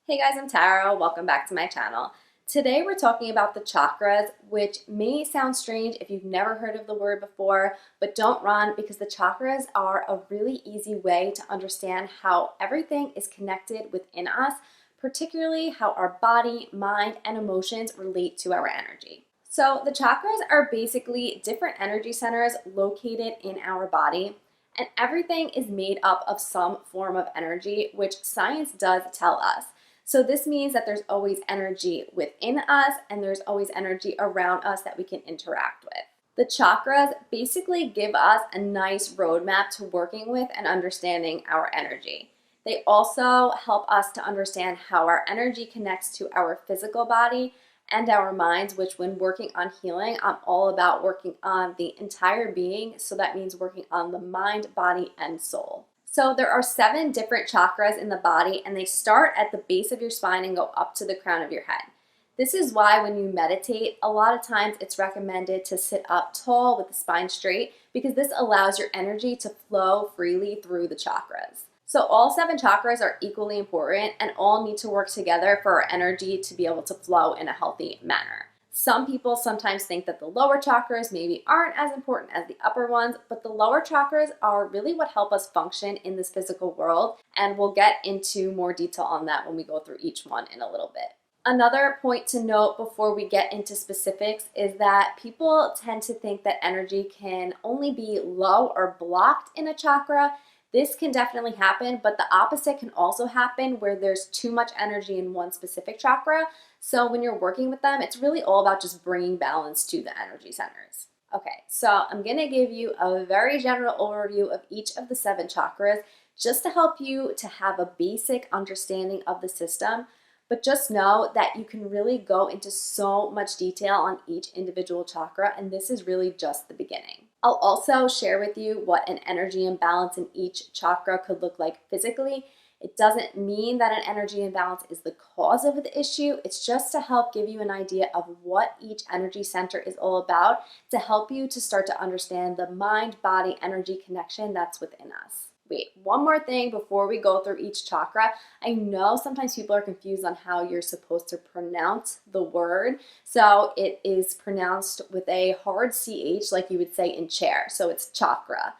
Hey guys, I'm Tara. Welcome back to my channel. Today we're talking about the chakras, which may sound strange if you've never heard of the word before, but don't run because the chakras are a really easy way to understand how everything is connected within us, particularly how our body, mind, and emotions relate to our energy. So the chakras are basically different energy centers located in our body, and everything is made up of some form of energy, which science does tell us. So this means that there's always energy within us and there's always energy around us that we can interact with. The chakras basically give us a nice roadmap to working with and understanding our energy. They also help us to understand how our energy connects to our physical body and our minds, which when working on healing, I'm all about working on the entire being. So that means working on the mind, body, and soul. So there are 7 different chakras in the body, and they start at the base of your spine and go up to the crown of your head. This is why when you meditate, a lot of times it's recommended to sit up tall with the spine straight because this allows your energy to flow freely through the chakras. So all 7 chakras are equally important and all need to work together for our energy to be able to flow in a healthy manner. Some people sometimes think that the lower chakras maybe aren't as important as the upper ones, but the lower chakras are really what help us function in this physical world, and we'll get into more detail on that when we go through each one in a little bit. Another point to note before we get into specifics is that people tend to think that energy can only be low or blocked in a chakra. This can definitely happen, but the opposite can also happen where there's too much energy in one specific chakra. So when you're working with them, it's really all about just bringing balance to the energy centers. Okay, so I'm going to give you a very general overview of each of the 7 chakras just to help you to have a basic understanding of the system. But just know that you can really go into so much detail on each individual chakra, and this is really just the beginning. I'll also share with you what an energy imbalance in each chakra could look like physically. It doesn't mean that an energy imbalance is the cause of the issue. It's just to help give you an idea of what each energy center is all about, to help you to start to understand the mind-body energy connection that's within us. Wait, one more thing before we go through each chakra. I know sometimes people are confused on how you're supposed to pronounce the word. So it is pronounced with a hard CH like you would say in chair. So it's chakra.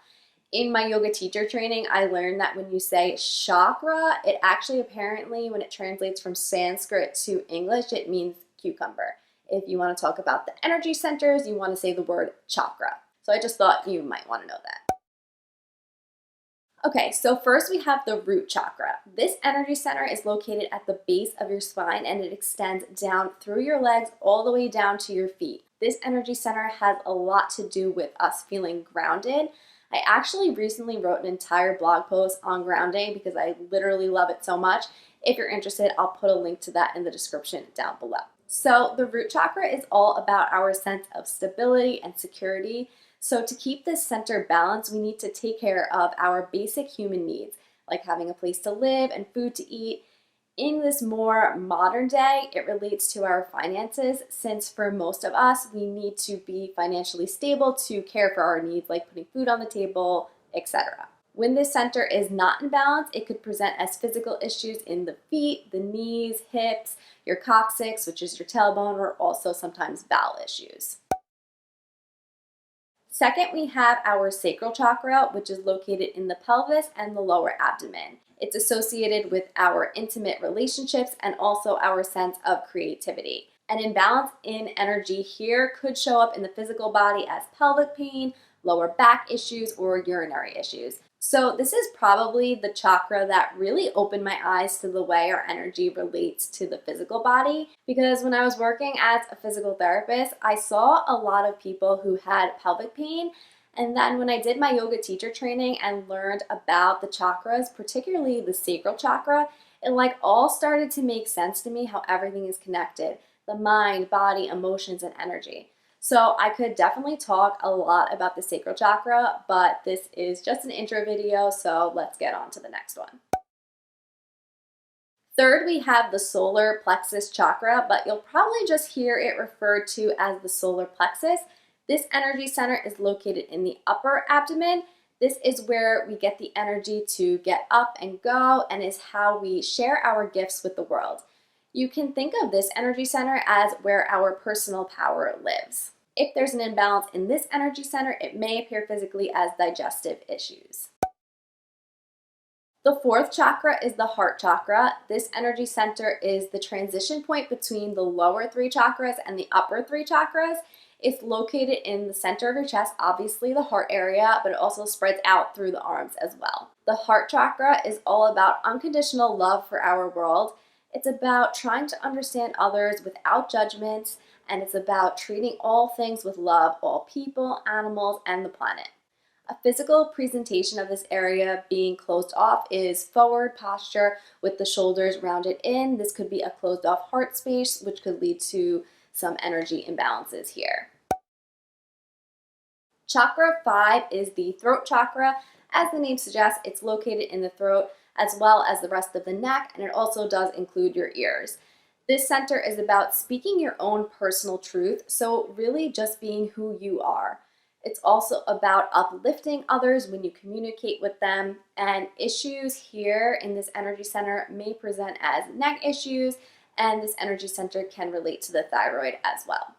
In my yoga teacher training, I learned that when you say chakra, it actually apparently, when it translates from Sanskrit to English, it means cucumber. If you want to talk about the energy centers, you want to say the word chakra. So I just thought you might want to know that. Okay, so first we have the root chakra. This energy center is located at the base of your spine and it extends down through your legs all the way down to your feet. This energy center has a lot to do with us feeling grounded. I actually recently wrote an entire blog post on grounding because I literally love it so much. If you're interested, I'll put a link to that in the description down below. So the root chakra is all about our sense of stability and security. So to keep this center balanced, we need to take care of our basic human needs, like having a place to live and food to eat. In this more modern day, it relates to our finances, since for most of us, we need to be financially stable to care for our needs, like putting food on the table, etc. When this center is not in balance, it could present as physical issues in the feet, the knees, hips, your coccyx, which is your tailbone, or also sometimes bowel issues. Second, we have our sacral chakra, which is located in the pelvis and the lower abdomen. It's associated with our intimate relationships and also our sense of creativity. An imbalance in energy here could show up in the physical body as pelvic pain, lower back issues, or urinary issues. So this is probably the chakra that really opened my eyes to the way our energy relates to the physical body, because when I was working as a physical therapist, I saw a lot of people who had pelvic pain. And then when I did my yoga teacher training and learned about the chakras, particularly the sacral chakra, it all started to make sense to me how everything is connected, the mind, body, emotions, and energy. So I could definitely talk a lot about the sacral chakra, but this is just an intro video, so let's get on to the next one. Third, we have the solar plexus chakra, but you'll probably just hear it referred to as the solar plexus. This energy center is located in the upper abdomen. This is where we get the energy to get up and go, and is how we share our gifts with the world. You can think of this energy center as where our personal power lives. If there's an imbalance in this energy center, it may appear physically as digestive issues. The fourth chakra is the heart chakra. This energy center is the transition point between the lower three chakras and the upper three chakras. It's located in the center of your chest, obviously the heart area, but it also spreads out through the arms as well. The heart chakra is all about unconditional love for our world. It's about trying to understand others without judgments, and it's about treating all things with love, all people, animals, and the planet. A physical presentation of this area being closed off is forward posture with the shoulders rounded in. This could be a closed off heart space, which could lead to some energy imbalances here. Chakra 5 is the throat chakra. As the name suggests, it's located in the throat as well as the rest of the neck, and it also does include your ears. This center is about speaking your own personal truth, so really just being who you are. It's also about uplifting others when you communicate with them, and issues here in this energy center may present as neck issues, and this energy center can relate to the thyroid as well.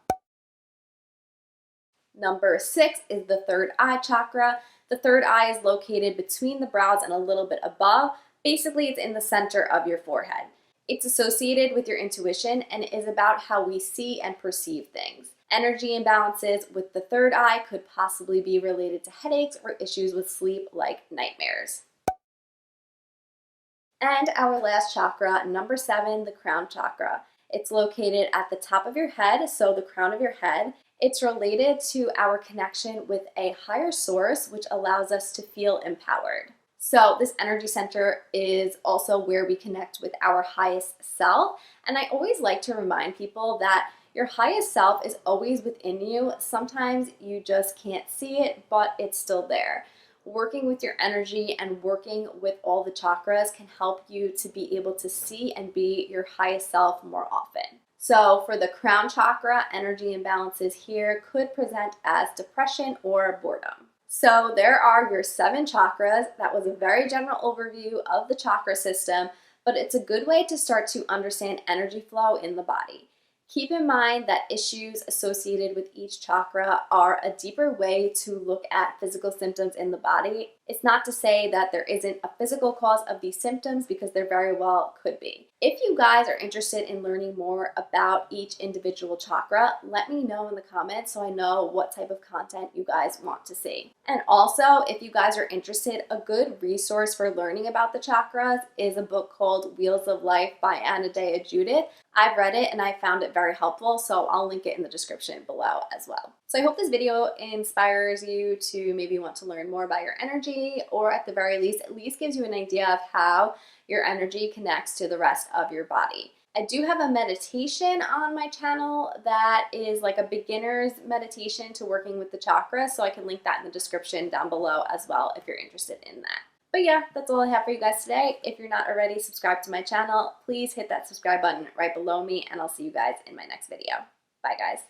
Number 6 is the third eye chakra. The third eye is located between the brows and a little bit above. Basically, it's in the center of your forehead. It's associated with your intuition and is about how we see and perceive things. Energy imbalances with the third eye could possibly be related to headaches or issues with sleep like nightmares. And our last chakra, number 7, the crown chakra. It's located at the top of your head, so the crown of your head. It's related to our connection with a higher source, which allows us to feel empowered. So this energy center is also where we connect with our highest self. And I always like to remind people that your highest self is always within you. Sometimes you just can't see it, but it's still there. Working with your energy and working with all the chakras can help you to be able to see and be your highest self more often. So for the crown chakra, energy imbalances here could present as depression or boredom. So there are your 7 chakras. That was a very general overview of the chakra system, but it's a good way to start to understand energy flow in the body. Keep in mind that issues associated with each chakra are a deeper way to look at physical symptoms in the body. It's not to say that there isn't a physical cause of these symptoms, because there very well could be. If you guys are interested in learning more about each individual chakra, let me know in the comments so I know what type of content you guys want to see. And also, if you guys are interested, a good resource for learning about the chakras is a book called Wheels of Life by Anadea Judith. I've read it and I found it very helpful, so I'll link it in the description below as well. So I hope this video inspires you to maybe want to learn more about your energy, or at the very least, at least gives you an idea of how your energy connects to the rest of your body. I do have a meditation on my channel that is like a beginner's meditation to working with the chakras, so I can link that in the description down below as well if you're interested in that. But yeah, that's all I have for you guys today. If you're not already subscribed to my channel, please hit that subscribe button right below me, and I'll see you guys in my next video. Bye guys.